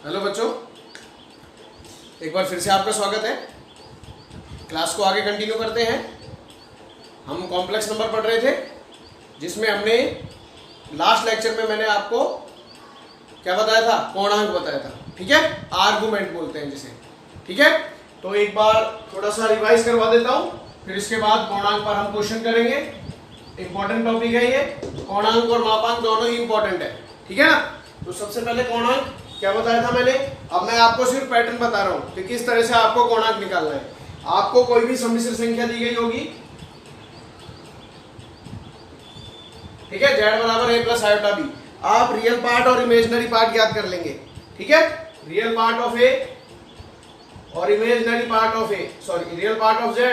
Hello बच्चों, एक बार फिर से आपका स्वागत है। क्लास को आगे कंटिन्यू करते हैं। हम कॉम्प्लेक्स नंबर पढ़ रहे थे, जिसमें हमने लास्ट लेक्चर में मैंने आपको क्या बताया था, पूर्णांक बताया था। ठीक है, आर्गुमेंट बोलते हैं जिसे। ठीक है, तो एक बार थोड़ा सा रिवाइज करवा देता हूँ, फिर इसके बाद पूर्णांक पर हम क्वेश्चन करेंगे। इंपॉर्टेंट टॉपिक है ये, पूर्णांक और मापांक दोनों ही इंपॉर्टेंट है। ठीक है ना। तो सबसे पहले पूर्णांक क्या बताया था मैंने, अब मैं आपको सिर्फ पैटर्न बता रहा हूँ कि किस तरह से आपको पूर्णांक निकालना है। आपको कोई भी सम्मिश्र संख्या दी गई होगी, ठीक है, z बराबर a प्लस आयोटा b। आप रियल पार्ट और इमेजिनरी पार्ट याद कर लेंगे। ठीक है, रियल पार्ट ऑफ a और imaginary part of a, sorry real part of z,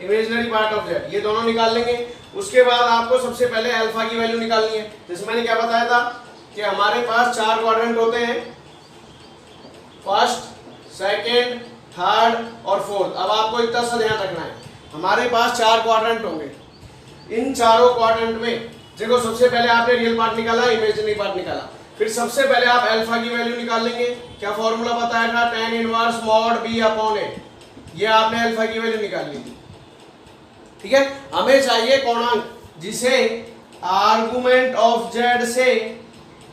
imaginary part of z, ये दोनों निकाल लेंगे। उसके बाद आपको सबसे पहले अल्फा की वैल्यू निकालनी है। जैसे मैंने क्या बताया था कि हमारे पास चार क्वाड्रेंट होते हैं, फर्स्ट, सेकंड, थर्ड और फोर्थ। अब आपको इतना सा ध्यान रखना है, हमारे पास चार क्वाड्रेंट होंगे। इन चारों क्वाड्रेंट में देखो, सबसे पहले आपने रियल पार्ट निकाला, इमेजिनरी पार्ट निकाला, फिर सबसे पहले आप अल्फा की वैल्यू निकाल लेंगे। क्या फॉर्मूला बताया था, tan inverse mod b upon a। ये आपने अल्फा की वैल्यू निकाल ली थी। ठीक है, हमें चाहिए पूर्णांक जिसे आर्गुमेंट ऑफ z से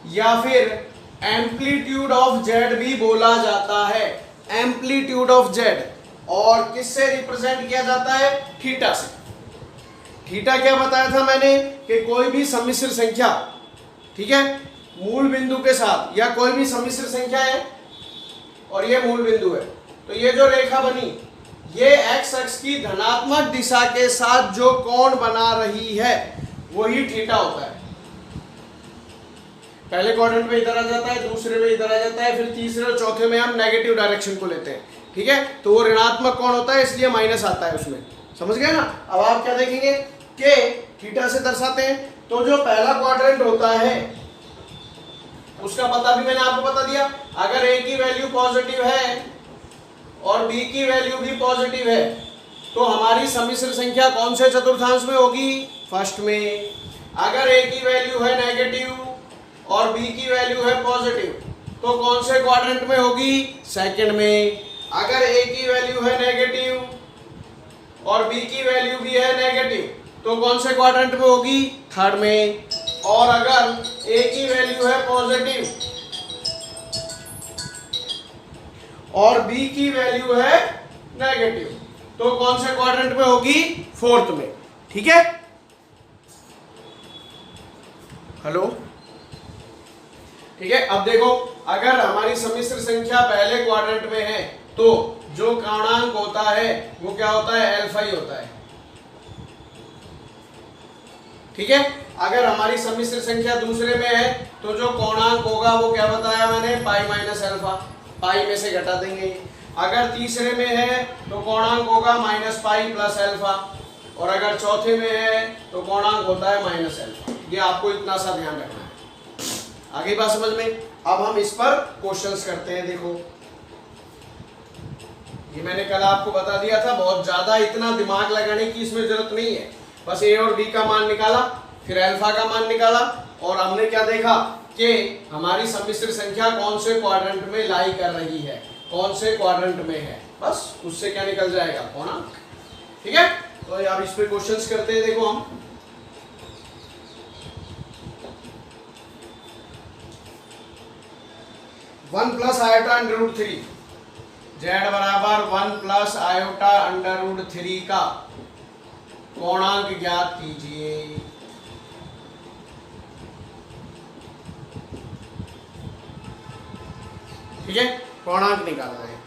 या फिर एम्पलीट्यूड ऑफ z भी बोला जाता है। एम्पलीट्यूड ऑफ z, और किससे रिप्रेजेंट किया जाता है, थीटा से। थीटा क्या बताया था मैंने कि कोई भी सम्मिश्र संख्या, ठीक है, मूल बिंदु के साथ, या कोई भी सम्मिश्र संख्या है और ये मूल बिंदु है, तो ये जो रेखा बनी, ये x अक्ष की धनात्मक दिशा के साथ जो कोण बना रही है वही थीटा होता है। पहले क्वाड्रेंट में इधर आ जाता है, दूसरे में इधर आ जाता है, फिर तीसरे और चौथे में हम नेगेटिव डायरेक्शन को लेते हैं। ठीक है, तो वो ऋणात्मक कोण होता है, इसलिए माइनस आता है उसमें। समझ गए ना। अब आप क्या देखेंगे कि थीटा से दर्शाते हैं, तो जो पहला क्वाड्रेंट होता है उसका पता भी मैंने आपको बता दिया। अगर a की वैल्यू पॉजिटिव है और b की वैल्यू भी पॉजिटिव है, तो हमारी सम्मिश्र संख्या कौन से चतुर्थांश में होगी, फर्स्ट में। अगर a की वैल्यू है नेगेटिव और b की वैल्यू है पॉजिटिव, तो कौन से क्वाड्रेंट में होगी, सेकंड में। अगर a की वैल्यू है नेगेटिव और b की वैल्यू भी है नेगेटिव, तो कौन से क्वाड्रेंट में होगी, थर्ड में। और अगर a की वैल्यू है पॉजिटिव और b की वैल्यू है नेगेटिव, तो कौन से क्वाड्रेंट में होगी, फोर्थ में। ठीक है, हेलो। ठीक है, अब देखो, अगर हमारी सम्मिश्र संख्या पहले क्वाड्रेंट में है, तो जो पूर्णांक होता है वो क्या होता है, अल्फा ही होता है। ठीक है, अगर हमारी सम्मिश्र संख्या दूसरे में है, तो जो पूर्णांक होगा वो क्या बताया मैंने, पाई माइनस अल्फा, पाई में से घटा देंगे। अगर तीसरे में है तो पूर्णांक होगा माइनस पाई प्लस अल्फा, और अगर चौथे में है तो पूर्णांक होता है माइनस अल्फा। ये आपको इतना सा ध्यान रखना है। आगे बात समझ में। अब हम इस पर क्वेश्चंस करते हैं। देखो, ये मैंने कल आपको बता दिया था, बहुत ज्यादा इतना दिमाग लगाने की इसमें जरूरत नहीं है। बस a और b का मान निकाला, फिर अल्फा का मान निकाला, और हमने क्या देखा कि हमारी सम्मिश्र संख्या कौन से क्वाड्रेंट में लाई कर रही है, कौन से क्वाड्रेंट में है, बस उससे क्या निकल जाएगा, पूर्णांक। ठीक है, तो अब इस पे क्वेश्चंस करते हैं। देखो, हम 1 plus iota under root 3, z बराबर 1 प्लस आयोटा अंडर रूट 3 का पूर्णांक ज्ञात कीजिए। ठीक है, पूर्णांक निकालना है।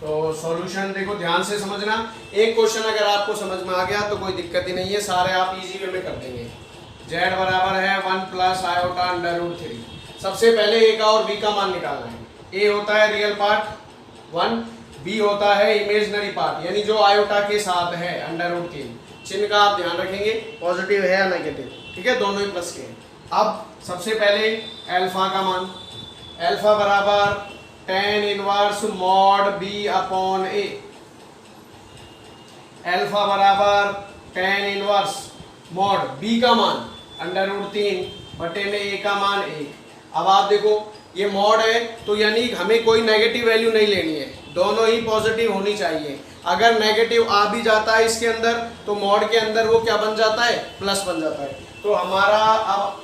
तो सॉल्यूशन देखो, ध्यान से समझना। एक क्वेश्चन अगर आपको समझ में आ गया तो कोई दिक्कत ही नहीं है, सारे आप इजी वे में कर देंगे। z बराबर है 1 प्लस आयोटा अंडर रूट 3। सबसे पहले a का और b का मान निकालना है। a होता है रियल पार्ट 1, b होता है इमेजिनरी पार्ट, यानी जो आयोटा के साथ है अंडर रूट 3। चिन्ह का आप ध्यान रखेंगे, पॉजिटिव है या नेगेटिव। ठीक है, दोनों ही प्लस के हैं। अब सबसे पहले अल्फा का मान, अल्फा बराबर tan inverse mod b upon a। Alpha बराबर tan इनवर्स मॉड b का मान अंडर रूट 3 बटे में a का मान 1। अब आप देखो ये मॉड है, तो यानी हमें कोई नेगेटिव वैल्यू नहीं लेनी है, दोनों ही पॉजिटिव होनी चाहिए। अगर नेगेटिव आ भी जाता है इसके अंदर तो मॉड के अंदर वो क्या बन जाता है, प्लस बन जाता है। तो हमारा अब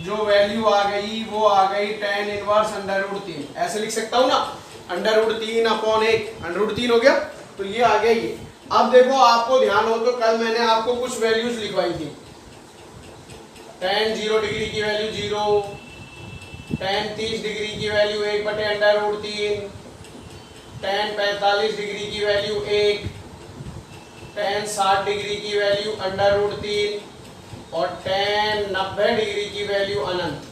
जो वैल्यू आ गई वो आ गई tan इनवर्स √3, ऐसे लिख सकता हूँ ना, √3 अपॉन 1, √3 हो गया, तो ये आ गया ये। अब देखो आपको ध्यान हो तो कल मैंने आपको कुछ वैल्यूज लिखवाई थी, tan 0 डिग्री की वैल्यू 0, tan 30 डिग्री की वैल्यू 1/√3, tan 45 डिग्री की वैल्यू 1, tan 60 डिग्री की वैल्यू √3 और tan 90 डिग्री की वैल्यू अनंत।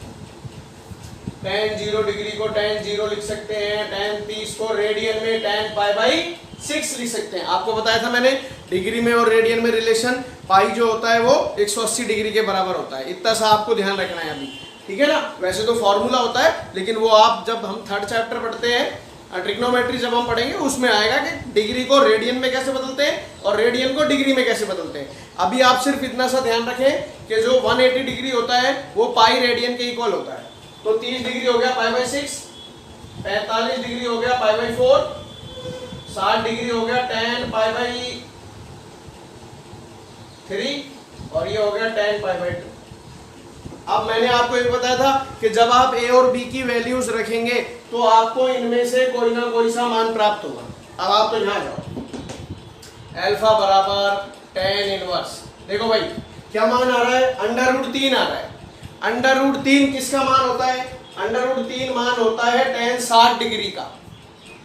tan 0 डिग्री को tan 0 लिख सकते हैं, tan 30 को रेडियन में tan π/6 लिख सकते हैं। आपको बताया था मैंने डिग्री में और रेडियन में रिलेशन, पाई जो होता है वो 180 डिग्री के बराबर होता है। इतना सा आपको ध्यान रखना है अभी, ठीक है ना। वैसे तो फॉर्मूला होता है, लेकिन वो आप जब हम 3rd चैप्टर पढ़ते हैं ट्रिग्नोमेट्री जब हम पढ़ेंगे उसमें आएगा कि डिग्री को रेडियन में कैसे बदलते हैं और रेडियन को डिग्री में कैसे बदलते हैं। अभी आप सिर्फ इतना सा ध्यान रखें कि जो 180 डिग्री होता है वो पाई रेडियन के इक्वल होता है। तो 30 डिग्री हो गया π/6, 45 डिग्री हो गया π/4, 60 डिग्री हो गया tan π/3 और ये हो गया tan π/2। अब मैंने आपको ये बताया था कि जब आप a और b की वैल्यूज रखेंगे तो आपको इनमें से कोई ना कोई सा मान प्राप्त होगा। अब आप तो यहाँ जाओ, अल्फा बराबर tan इनवर्स, देखो भाई क्या मान आ रहा है, √3 आ रहा है। √3 किसका मान होता है, √3 मान होता है tan 60 डिग्री का,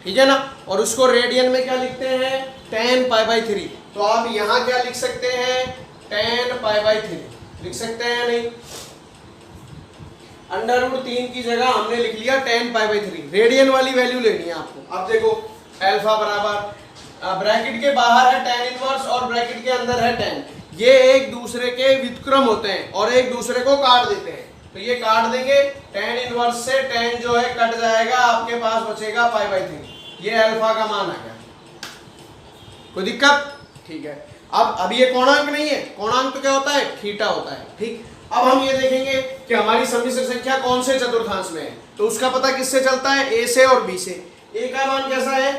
ठीक है ना। और उसको रेडियन में क्या लिखते हैं, tan π/3। तो आप यहाँ क्या लिख सकते हैं, tan π/3 लिख सकते हैं या नहीं। √3 की जगह हमने लिख लिया tan π/3, रेडियन वाली वैल्यू लेनी है आपको। अब देखो अल्फा बराबर ब्रैकेट के बाहर है tan इनवर्स और ब्रैकेट के अंदर है tan, ये एक दूसरे के व्युत्क्रम होते हैं और एक दूसरे को काट देते हैं। तो ये काट देंगे, tan इनवर्स से tan जो है कट जाएगा, आपके पास बचेगा π/3। ये अल्फा का मान आ गया, कोई दिक्कत, ठीक है। अब ये कोणांक नहीं है, कोणांक तो क्या होता है, थीटा होता है, ठीक। अब हम ये देखेंगे कि हमारी सम्मिश्र संख्या कौन से चतुर्थांश में है, तो उसका पता किससे चलता है, ए से और बी से। ए का मान कैसा है,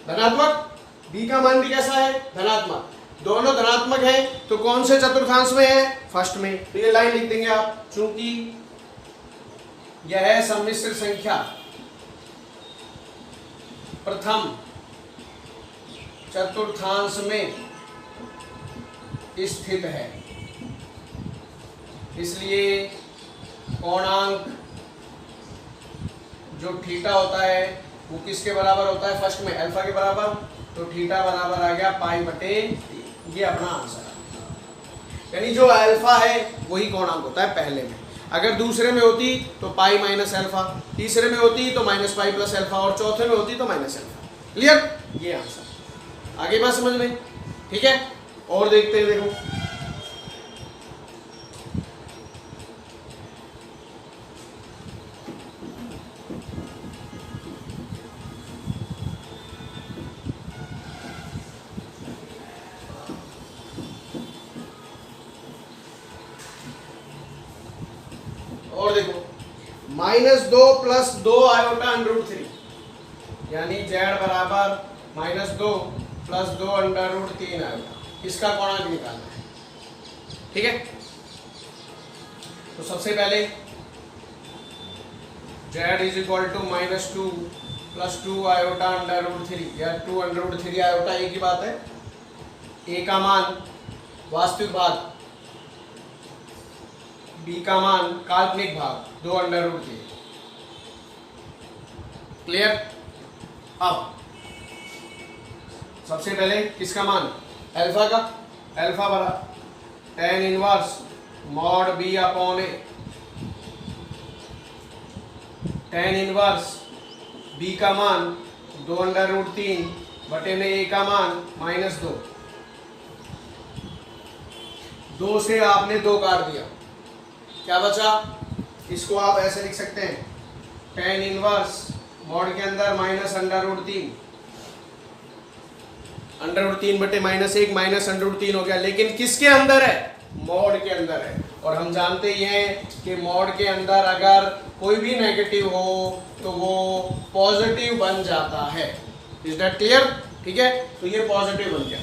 धनात्मक, बी का मान भी कैसा है, धनात्मक, दोनों धनात्मक है, तो कौन से चतुर्थांश में है, फर्स्ट में। तो ये लाइन लिख देंगे आप, चूंकि यह है सम्मिश्र संख्या प्रथम चतुर्थांश में स्थित है, इसलिए कोणांक जो थीटा होता है वो किसके बराबर होता है, फर्स्ट में अल्फा के बराबर। तो थीटा बराबर आ गया π/3, ये अपना आंसर है। यानी जो अल्फा है वही कोणांक होता है पहले में, अगर दूसरे में होती तो पाई माइनस अल्फा, तीसरे में होती तो माइनस पाई प्लस अल्फा और चौथे में होती तो माइनस अल्फा। क्लियर, ये आंसर। आगे बात समझ में, ठीक है। और देखते हैं, देखो और देखो -2 + 2 आयोटा √3, यानी z बराबर -2 + 2 √3 आयोटा, इसका कोणांक निकालना है, ठीक है। तो सबसे पहले z = -2 + 2 आयोटा √3 या 2 √3 आयोटा, एक ही बात है। a का मान वास्तविक भाग, b का मान काल्पनिक भाग, 2 √3। क्लियर। अब सबसे पहले किसका मान, अल्फा का, अल्फा बराबर tan inverse mod b/a, tan inverse b का मान 2 √3 बटे में a का मान -2, 2 से आपने 2 काट दिया, क्या बचा, इसको आप ऐसे लिख सकते हैं, tan इनवर्स मॉड के अंदर -√3, √3 बटे -1 -√3 हो गया, लेकिन किसके अंदर है, मॉड के अंदर है। और हम जानते ही हैं कि मॉड के अंदर अगर कोई भी नेगेटिव हो तो वो पॉजिटिव बन जाता है। Is that clear? ठीक है, तो ये पॉजिटिव बन गया।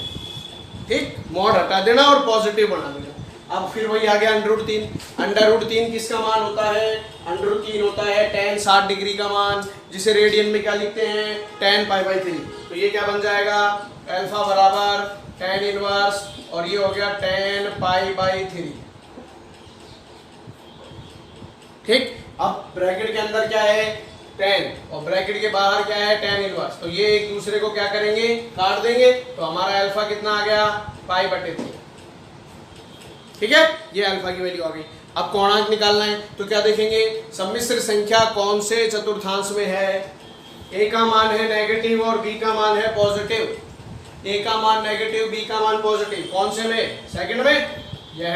ठीक, मॉड हटा देना और पॉजिटिव बना देना। अब फिर वही आ गया √3। √3 किसका मान होता है? √3 होता है tan 60 डिग्री का मान, जिसे रेडियन में क्या लिखते हैं? tan π/3। तो ये क्या बन जाएगा? अल्फा बराबर tan इनवर्स और ये हो गया tan π/3। ठीक, अब ब्रैकेट के अंदर क्या है? tan और ब्रैकेट के बाहर क्या है? tan inverse. तो ये एक दूसरे को क्या करेंगे? काट देंगे। तो हमारा अल्फा कितना आ गया? π/3। ठीक है, ये अल्फा की वैल्यू आ गई। अब कोणांक निकालना है तो क्या देखेंगे? सम्मिश्र संख्या कौन से चतुर्थांश में है? ए का मान है नेगेटिव और बी का मान है पॉजिटिव। ए का मान नेगेटिव, बी का मान पॉजिटिव। कौन से में? सेकंड में। यह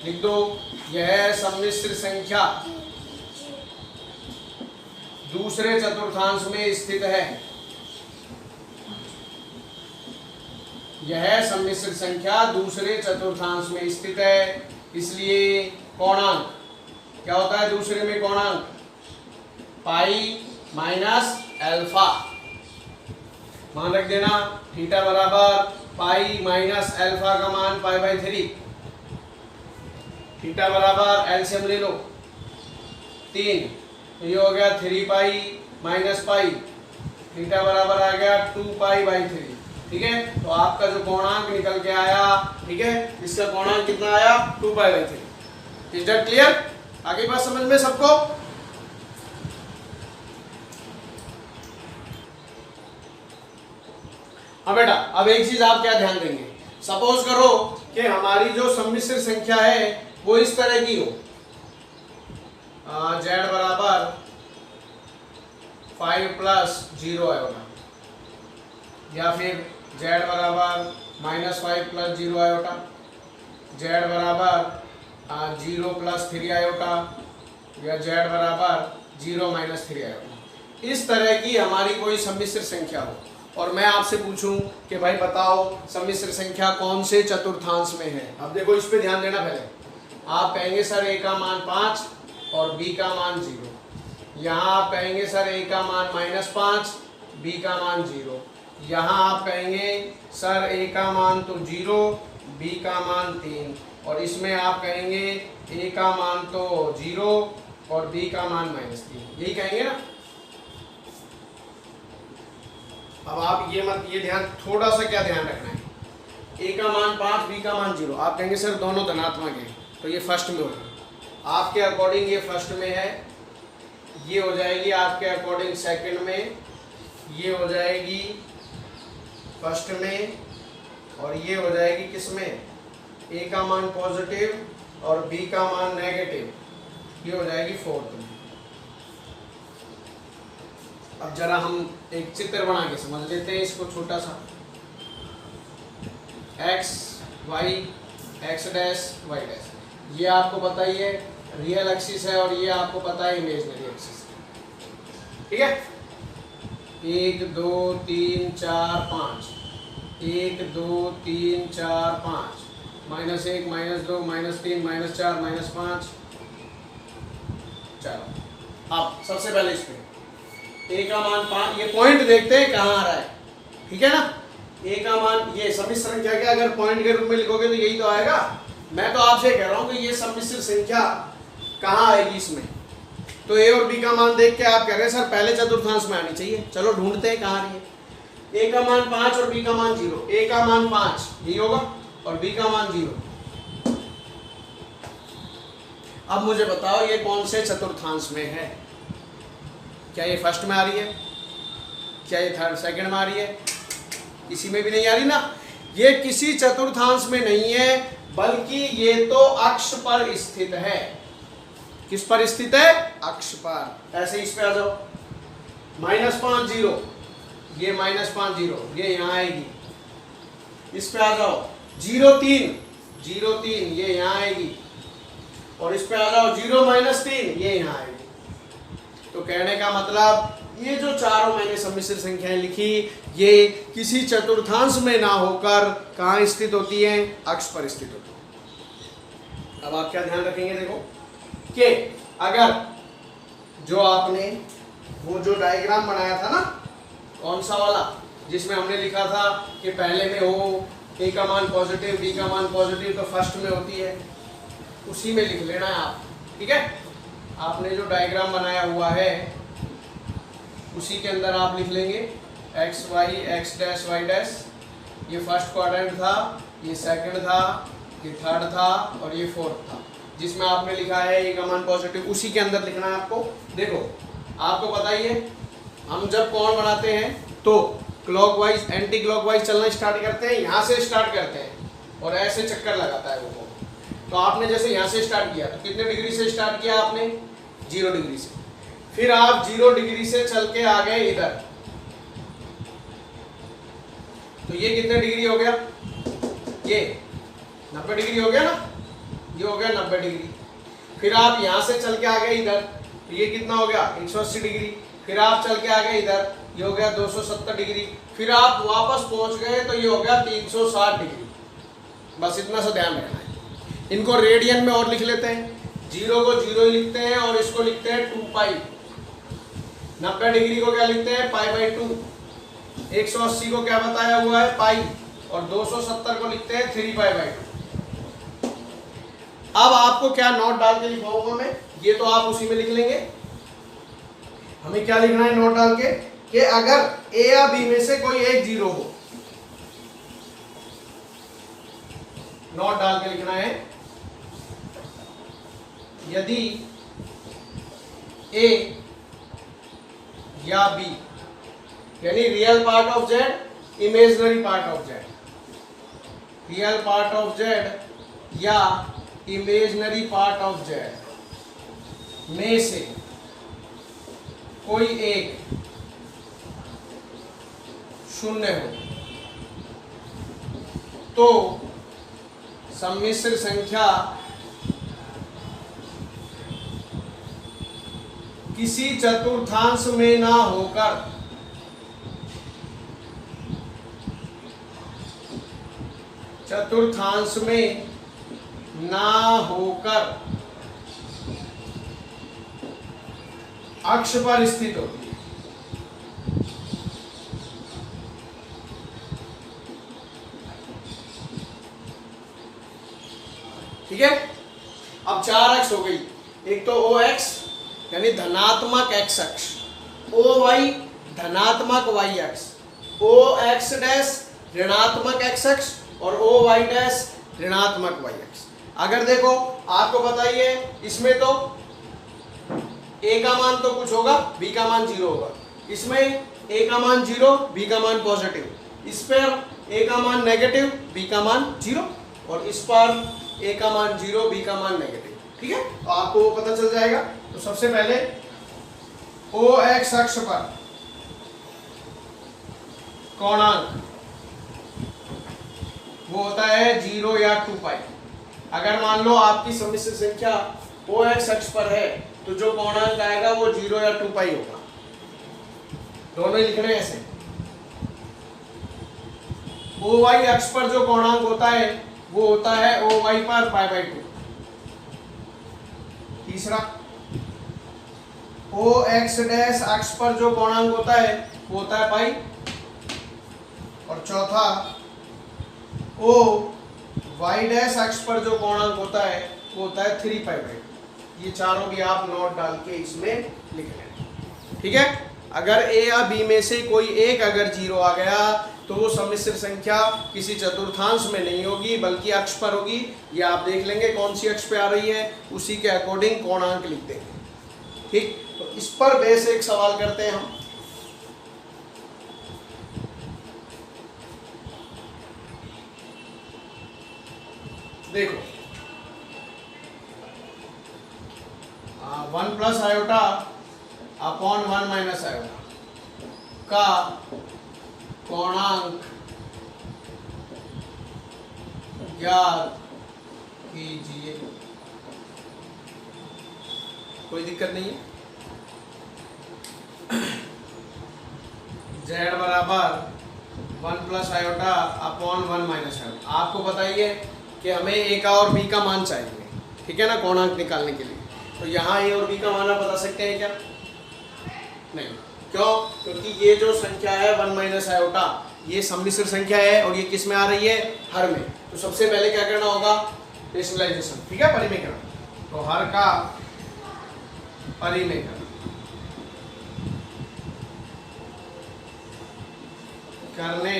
लिख दो, यह सम्मिश्र संख्या दूसरे चतुर्थांश में स्थित है। यह सम्मिश्र संख्या दूसरे चतुर्थांश में स्थित है, इसलिए कोणांक क्या होता है? दूसरे में कोणांक पाई माइनस अल्फा। मान रख देना, थीटा बराबर पाई माइनस अल्फा का मान π/3। थीटा बराबर एलसीएम ले लो 3, तो ये हो गया 3 पाई माइनस पाई। थीटा बराबर आ गया 2 π/3। ठीक है, तो आपका जो कोणांक निकल के आया, ठीक है, इसका कोणांक कितना आया? 2 π/3। Is that clear? आगे बात समझ में सबको? हाँ बेटा, अब एक चीज आप क्या ध्यान देंगे? सपोज करो कि हमारी जो सम्मिश्र संख्या है वो इस तरह की हो, z बराबर 5 + 0 आयोटा, या फिर z बराबर -5 + 0 आयोटा, z बराबर 0 + 3 आयोटा, या z बराबर 0 - 3 आयोटा। इस तरह की हमारी कोई सम्मिश्र संख्या हो और मैं आपसे पूछूं कि भाई बताओ सम्मिश्र संख्या कौन से चतुर्थांश में है। अब देखो, इस पे ध्यान देना। पहले आप कहेंगे सर a का मान 5 और b का मान 0। यहाँ आप कहेंगे सर a का मान -5, b का मान 0। यहाँ आप कहेंगे सर a का मान तो 0, b का मान 3, और इसमें आप कहेंगे a का मान तो 0 और b का मान -3। यही कहेंगे ना? अब आप ये ध्यान, थोड़ा सा क्या ध्यान रखना है? a का मान 5, b का मान 0। आप कहेंगे सर दोनों धनात्मक हैं, तो ये फर्स्ट में होगा। आपके अकॉर्डिंग ये फर्स्ट में है, ये हो जाएगी आपके अकॉर्डिंग सेकंड में, ये हो जाएगी फर्स्ट में, और ये हो जाएगी किस में? a का मान पॉजिटिव और b का मान नेगेटिव, ये हो जाएगी फोर्थ में। अब जरा हम एक चित्र बना के समझ लेते हैं इसको, छोटा सा। x y x dash y dash, ये आपको पता ही है रियल एक्सिस है और ये आपको पता है इमेजिनरी एक्सिस है। ठीक है, 1 2 3 4 5, 1 2 3 4 5, -1 -2 -3 -4 -5। चलो, अब सबसे पहले इस पे a का मान 5, ये पॉइंट देखते हैं कहाँ आ रहा है। ठीक है ना? a का मान, ये सम्मिश्र संख्या के अगर पॉइंट के रूप में लिखोगे तो यही तो आएगा। मैं तो आपसे कह रहा हूँ कि ये सम्मिश्र संख्या कहाँ आएगी इसमें। तो a और b का मान देख के आप कह रहे हैं सर पहले चतुर्थांश में आनी चाहिए। चलो ढूंढते हैं कहाँ आ रही है। a का मान 5 और b का मान 0। a का मान 5 यही होगा और b का मान 0। अब मुझे बताओ ये कौन से चतुर्थांश में है? क्या ये फर्स्ट में आ रही है? क्या ये थर्ड सेकंड में आ रही है? किसी में भी नहीं आ रही ना। ये किसी चतुर्थांश में नहीं है, बल्कि ये तो अक्ष पर स्थित है। किस पर स्थित है? अक्ष पर। ऐसे इस पे आ जाओ, -5 0, ये -5 0, ये यहाँ आएगी। इस पे आ जाओ 0 3, 0 3, ये यहाँ आएगी। और इस पे आ जाओ 0 -3, ये यहाँ आएगी। तो कहने का मतलब ये जो चारों मैंने सम्मिश्र संख्याएं लिखी, ये किसी चतुर्थांश में ना होकर कहाँ स्थित होती हैं? अक्ष पर स्थित होती है। अब आप क्या ध्यान रखेंगे, देखो कि अगर जो आपने वो जो डायग्राम बनाया था ना, कौन सा वाला, जिसमें हमने लिखा था कि पहले में हो ए का मान पॉजिटिव, बी का मान पॉजिटिव, तो फर्स्ट में होती है, उसी में लिख लेना है आप। ठीक है, आपने जो डायग्राम बनाया हुआ है उसी के अंदर आप लिख लेंगे x y, x dash y dash, ये फर्स्ट क्वाड्रेंट था, ये सेकंड था, ये थर्ड था और ये फोर्थ था, जिसमें आपने लिखा है ए का मान पॉजिटिव, उसी के अंदर लिखना है आपको। देखो आपको पता ही है, हम जब कोण बनाते हैं तो क्लॉकवाइज एंटी क्लॉकवाइज चलना स्टार्ट करते हैं, यहाँ से स्टार्ट करते हैं और ऐसे चक्कर लगाता है वो कोण। तो आपने जैसे यहाँ से स्टार्ट किया तो कितने डिग्री से स्टार्ट किया आपने, 0 डिग्री से, फिर आप 0 डिग्री से चल के आ गए इधर, तो ये कितने डिग्री हो गया, ये 90 डिग्री हो गया ना, ये हो गया 90 डिग्री। फिर आप यहाँ से चल के आ गए इधर, तो ये कितना हो गया 180 डिग्री। फिर आप चल के आ गए इधर, ये हो गया 270 डिग्री। फिर आप वापस पहुंच गए तो ये हो गया 360 डिग्री। बस इतना सा ध्यान रखना है। इनको रेडियन में और लिख लेते हैं, 0 को 0 ही लिखते हैं और इसको लिखते हैं 2 पाई। 90 डिग्री को क्या लिखते हैं, π/2। 180 को क्या बताया हुआ है, पाई, और 270 को लिखते हैं 3π/2। अब आपको क्या नोट डाल के लिखवाऊंगा मैं, ये तो आप उसी में लिख लेंगे। हमें क्या लिखना है नोट डाल के, कि अगर ए या बी में से कोई एक 0 हो, नोट डाल के लिखना है, यदि ए या बी, यानी real part of Z, imaginary part of Z, real part of Z या इमेजिनरी पार्ट ऑफ जेड में से कोई एक 0 हो, तो सम्मिश्र संख्या किसी चतुर्थांश में ना होकर चतुर्थांश में ना होकर अक्ष पर स्थित होती है। ठीक है, अब 4 अक्ष हो गई, एक तो ओ एक्स यानी धनात्मक एक्स अक्ष, ओ वाई धनात्मक वाई अक्ष, ओ एक्स डैश ऋणात्मक एक्स अक्ष और ओ वाई डैश ऋणात्मक वाई अक्ष। अगर देखो आपको बताइए, इसमें तो ए का मान तो कुछ होगा, बी का मान 0 होगा, इसमें ए का मान 0, बी का मान पॉजिटिव, इस पर ए का मान नेगेटिव, बी का मान 0, और इस पर ए का मान 0, बी का मान नेगेटिव। ठीक है, तो आपको वो पता चल जाएगा। तो सबसे पहले ओ एक्स अक्ष पर कोणांक वो होता है 0 या 2 पाई। अगर मान लो आपकी सम्मिश्र संख्या ओ एक्स अक्ष पर है तो जो कोणांक आएगा वो 0 या 2 पाई होगा, दोनों ही लिखने ऐसे। ओ वाई अक्ष पर जो कोणांक होता है वो होता है ओ वाई पर π/2। तीसरा, ओ एक्स डैश अक्ष पर जो कोणांक होता है वो होता है पाई, और चौथा ओ वाई डैश अक्ष पर जो कोणांक होता है वो होता है 3π/2। ये चारों भी आप नोट डाल के इसमें लिख लें। ठीक है, अगर ए या बी में से कोई एक अगर 0 आ गया तो वो सम्मिश्र संख्या किसी चतुर्थांश में नहीं होगी बल्कि अक्ष पर होगी। ये आप देख लेंगे कौन सी अक्ष पे आ रही है, उसी के अकॉर्डिंग कोणांक लिख देंगे। ठीक, तो इस पर बेस एक सवाल करते हैं हम। देखो 1 plus iota upon 1 minus iota का कोणांक ज्ञात कीजिए। कोई दिक्कत नहीं है। z बराबर 1 plus iota upon 1 minus iota. आपको बताइए कि हमें a का और b का मान चाहिए, ठीक है ना, कोणांक निकालने के लिए। तो यहाँ ए और बी का मान आप बता सकते हैं क्या? नहीं। क्यों? क्योंकि ये जो संख्या है 1 माइनस आयोटा, ये सम्मिश्र संख्या है और ये किस में आ रही है? हर में। तो सबसे पहले क्या करना होगा? रेशनलाइजेशन, ठीक है, परिमेयकरण। तो हर का परिमेयकरण करने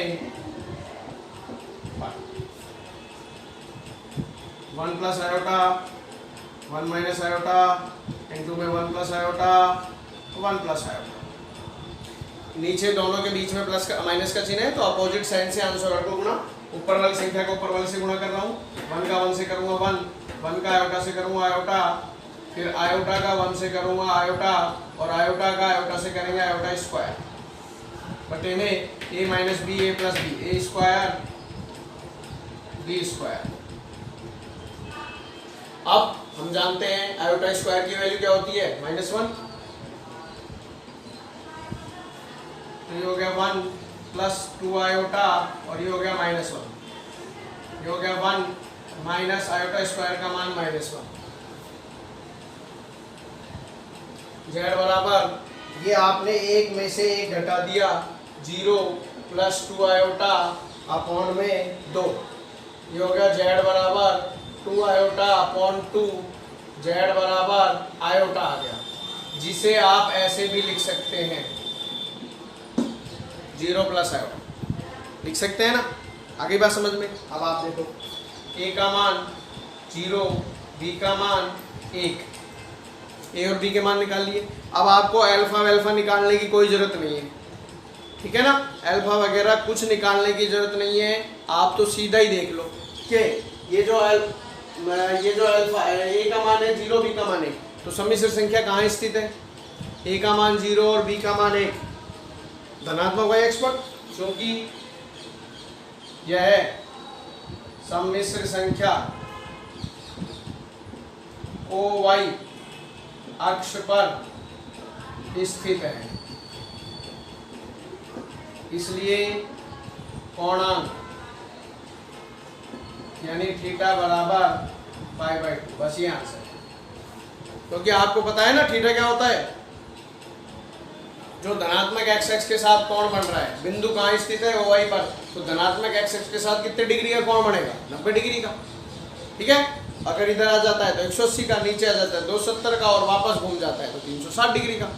पर 1 plus iota 1 minus iota into में 1 प्लस आयोटा 1 प्लस आयोटा, नीचे दोनों के बीच में प्लस का माइनस का चिन्ह है तो अपोजिट साइन से आंसर को गुणा, ऊपर वाली संख्या को ऊपर वाले से गुणा कर रहा हूँ। 1 का 1 से करूँगा 1 का आयोटा से करूँगा आयोटा, फिर आयोटा का 1 से करूँगा आयोटा और आयोटा का आयोटा से करेंगे आयोटा स्क्वायर बटे में a minus b a plus b a square b square. अब हम जानते हैं आयोटा स्क्वायर की वैल्यू क्या होती है? -1। तो ये हो गया 1 प्लस 2 आयोटा और ये हो गया -1। ये हो गया 1 माइनस आयोटा स्क्वायर का मान -1। z बराबर, ये आपने एक में से एक घटा दिया, 0 प्लस 2 आयोटा अपॉन में 2। ये हो गया z बराबर 2 आयोटा अपॉन 2, z बराबर आयोटा आ गया, जिसे आप ऐसे भी लिख सकते हैं 0 प्लस आयोटा, लिख सकते हैं ना। आगे बात समझ में। अब आप देखो a का मान 0, b का मान 1, a और b के मान निकाल लिए। अब आपको अल्फा वेल्फा निकालने की कोई जरूरत नहीं है, ठीक है ना, अल्फा वगैरह कुछ निकालने की जरूरत नहीं है। आप तो सीधा ही देख लो कि ये जो अल्फा a का मान है 0, b का मान 1, तो सम्मिश्र संख्या कहाँ स्थित है? a का मान 0 और b का मान 1, धनात्मक y अक्ष पर, क्योंकि यह है सम्मिश्र संख्या OY अक्ष पर स्थित है, इसलिए कोणांक यानी थीटा बराबर π/2, बस ये आंसर। क्योंकि आपको पता है ना थीटा क्या होता है? जो धनात्मक एक्स एक्स के साथ कोण बन रहा है, बिंदु कहाँ स्थित है? OY पर, तो धनात्मक एक्स एक्स के साथ कितने डिग्री का कोण बनेगा? 90 डिग्री का, ठीक है। अगर इधर आ जाता है तो 180 का, नीचे आ जाता है 270 का और वापस घूम जाता है तो 360 डिग्री का।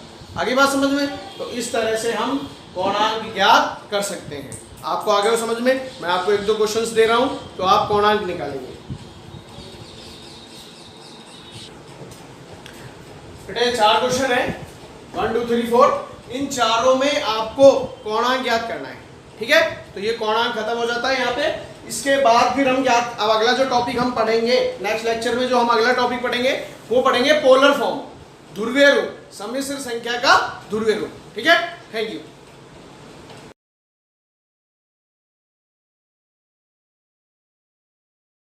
आगे बात समझ में। तो इस तरह से हम कोणांक ज्ञात कर सकते हैं। आपको आ गया समझ में? मैं आपको 1-2 क्वेश्चंस दे रहा हूं तो आप कोणांक निकालेंगे। बेटे 4 क्वेश्चन है, 1 2 3 4। इन चारों में आपको कोणांक ज्ञात करना है, ठीक है। तो ये कोणांक खत्म हो जाता है यहाँ पे। इसके बाद फिर हम ज्ञात, अब अगला जो टॉपिक हम पढ़ेंगे नेक्स्ट लेक्चर में, जो हम अगला टॉपिक पढ़ेंगे वो पढ़ेंगे पोलर फॉर्म, ध्रुवीय रूप, सम्मिश्र संख्या का ध्रुवीय रूप, ठीक है। Thank you.